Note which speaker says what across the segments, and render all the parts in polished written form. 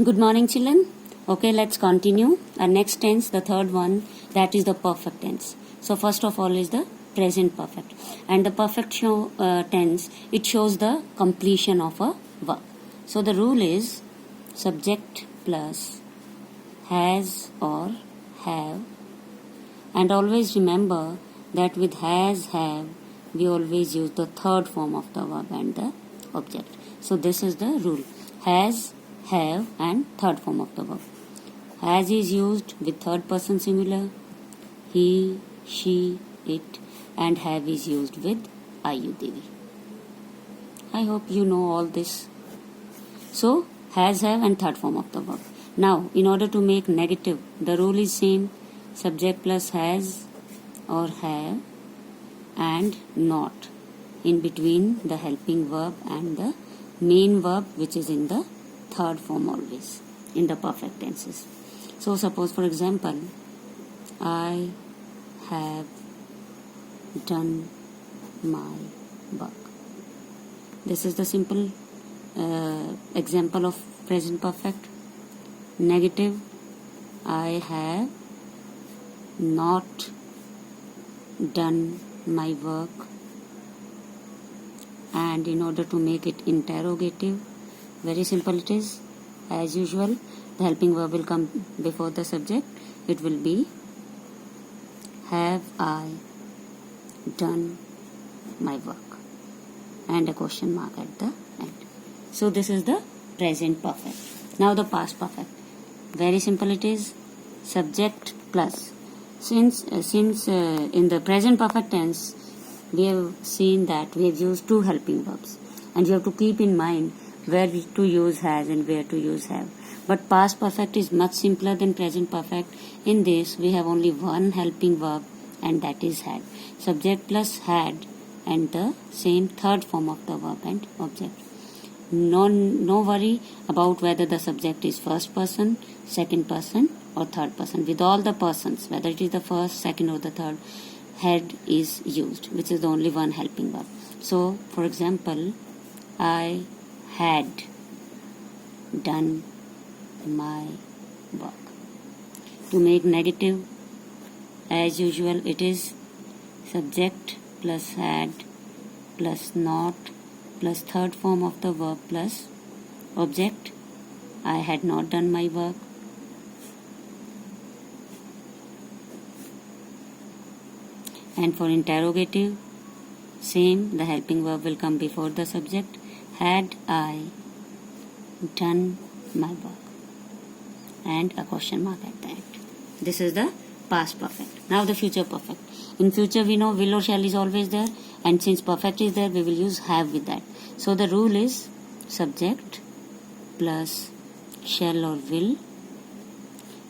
Speaker 1: Good morning, children. Okay, let's continue. Our next tense, the third one, that is the perfect tense. So first of all is the present perfect. And the perfect tense, it shows the completion of a verb. So the rule is subject plus has or have. And always remember that with has, have, we always use the third form of the verb and the object. So this is the rule. Has, have and third form of the verb. Has is used with third person singular, he, she, it, and have is used with IUDV. I hope you know all this. So has, have and third form of the verb. Now in order to make negative, the rule is same. Subject plus has or have and not in between the helping verb and the main verb, which is in the third form always in the perfect tenses. So suppose for example, I have done my work. This is the simple example of present perfect. Negative, I have not done my work. And in order to make it interrogative, very simple it is. As usual, the helping verb will come before the subject. It will be have I done my work, and a question mark at the end. So this is the present perfect. Now the past perfect. Very simple it is. Subject plus. Since in the present perfect tense we have seen that we have used two helping verbs, and you have to keep in mind where to use has and where to use have. But past perfect is much simpler than present perfect. In this we have only one helping verb, and that is had. Subject plus had and the same third form of the verb and object. No worry about whether the subject is first person, second person or third person. With all the persons, whether it is the first, second or the third, had is used, which is the only one helping verb. So for example, I had done my work. To make negative, as usual, it is subject plus had plus not plus third form of the verb plus object. I had not done my work. And for interrogative, same, the helping verb will come before the subject. Had I done my work, and a question mark at the end. This is the past perfect. Now the future perfect. In future we know will or shall is always there, and since perfect is there we will use have with that. So the rule is subject plus shall or will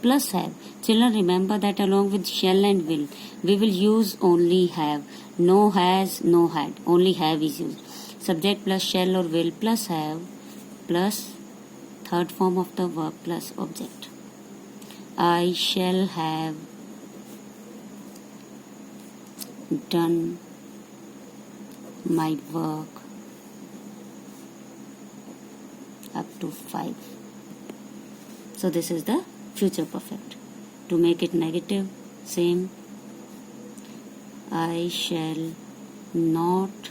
Speaker 1: plus have. Children, remember that along with shall and will, we will use only have. No has, no had. Only have is used. Subject plus shall or will plus have plus third form of the verb plus object. I shall have done my work up to 5. So this is the future perfect. To make it negative, same. I shall not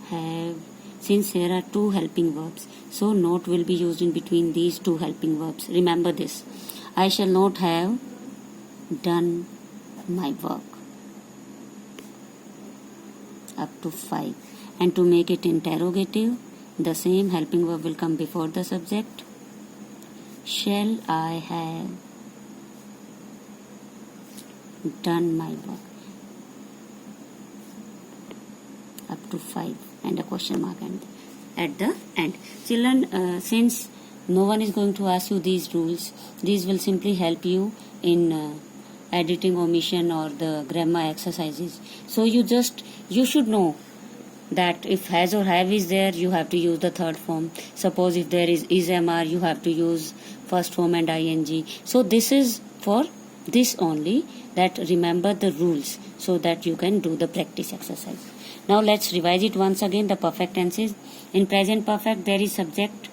Speaker 1: have. Since here are two helping verbs, so not will be used in between these two helping verbs. Remember this. I shall not have done my work up to 5. And to make it interrogative, the same helping verb will come before the subject. Shall I have done my work up to 5, and a question mark at the end. Children, since no one is going to ask you these rules, these will simply help you in editing omission or the grammar exercises. So you should know that if has or have is there, you have to use the third form. Suppose if there is MR, you have to use first form and ing. So this is for this only, that remember the rules so that you can do the practice exercise. Now let's revise it once again. The perfect tenses. In present perfect there is subject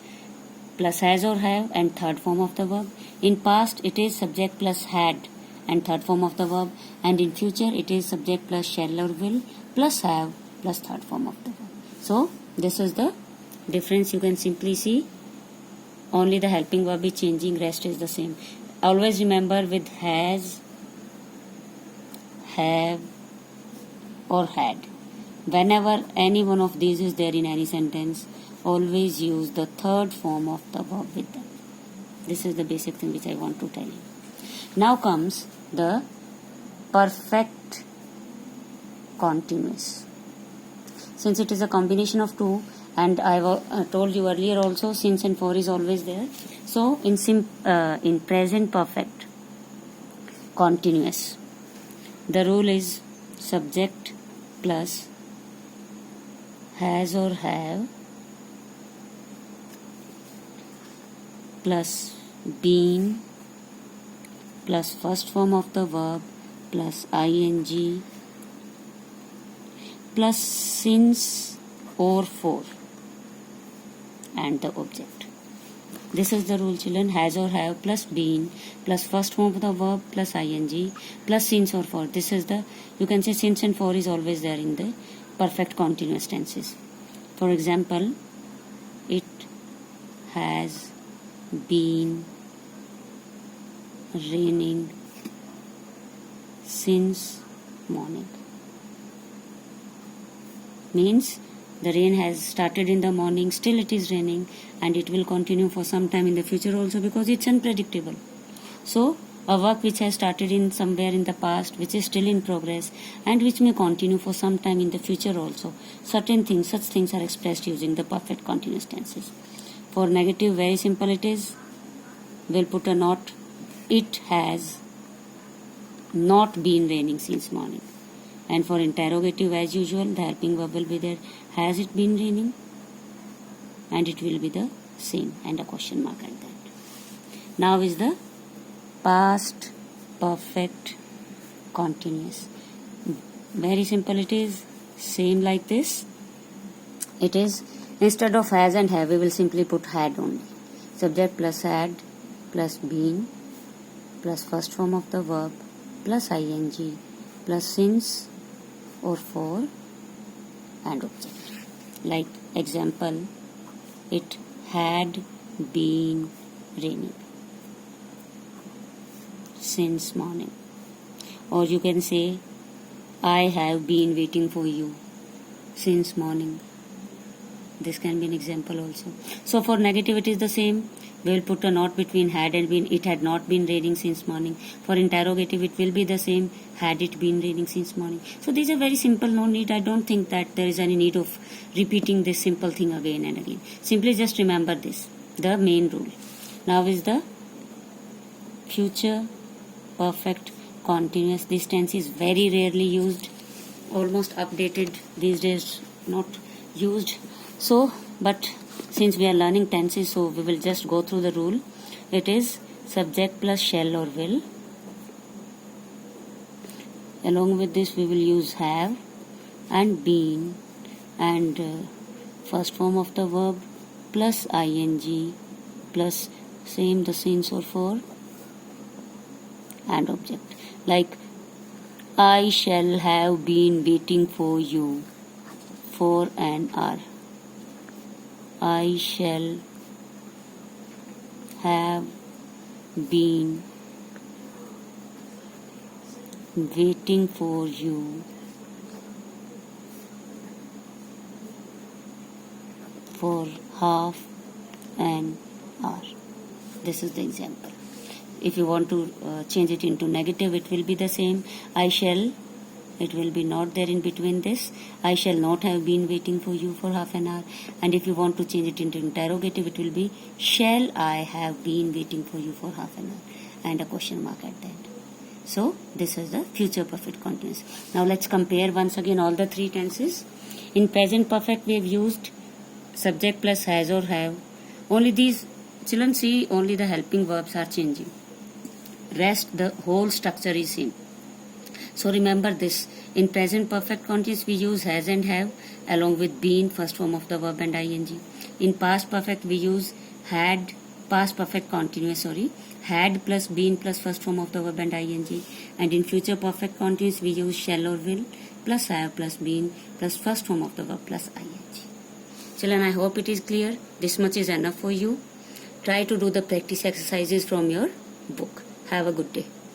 Speaker 1: plus has or have and third form of the verb. In past it is subject plus had and third form of the verb, and in future it is subject plus shall or will plus have plus third form of the verb. So this is the difference. You can simply see only the helping verb is changing, rest is the same. Always remember with has, have or had, whenever any one of these is there in any sentence, always use the third form of the verb with them. This is the basic thing which I want to tell you. Now comes the perfect continuous. Since it is a combination of two, and I told you earlier also, since and for is always there. So in present perfect continuous, the rule is subject plus has or have plus been plus first form of the verb plus ing plus since or for and the object. This is the rule, children. Has or have plus been plus first form of the verb plus ing plus since or for. This is the, you can say since and for is always there in the perfect continuous tenses. For example, it has been raining since morning. Means the rain has started in the morning, still it is raining, and it will continue for some time in the future also, because it's unpredictable. So a work which has started in somewhere in the past, which is still in progress, and which may continue for some time in the future also. Such things are expressed using the perfect continuous tenses. For negative, very simple it is. We'll put a not. It has not been raining since morning. And for interrogative, as usual, the helping verb will be there. Has it been raining? And it will be the same, and a question mark at that. Now is the past perfect continuous. Very simple it is. Same like this. It is, instead of has and have, we will simply put had only. Subject plus had plus been plus first form of the verb plus ing plus since or for and object. Like example, it had been raining since morning. Or you can say, I have been waiting for you since morning. This can be an example also. So for negative it is the same. We will put a not between had and been. It had not been raining since morning. For interrogative it will be the same. Had it been raining since morning. So these are very simple. No need. I don't think that there is any need of repeating this simple thing again and again. Simply just remember this, the main rule. Now is the future perfect continuous. This tense is very rarely used, almost updated these days, not used. So, but since we are learning tenses, so we will just go through the rule. It is subject plus shall or will. Along with this we will use have and been and first form of the verb plus ing plus same the since or for and object. Like, I shall have been waiting for you for an hour. I shall have been waiting for you for half an hour. This is the example. If you want to change it into negative, it will be the same. I shall, it will be not there in between this. I shall not have been waiting for you for half an hour. And if you want to change it into interrogative, it will be shall I have been waiting for you for half an hour and a question mark at that. So this is the future perfect continuous. Now let's compare once again all the three tenses. In present perfect we have used subject plus has or have. Only these, children, see, only the helping verbs are changing. Rest, the whole structure is same. So remember this. In present perfect continuous we use has and have along with been, first form of the verb, and ing. In past perfect we use had, past perfect continuous, had plus been plus first form of the verb and ing. And in future perfect continuous we use shall or will plus have plus been plus first form of the verb plus ing. Children, I hope it is clear. This much is enough for you. Try to do the practice exercises from your book. Have a good day.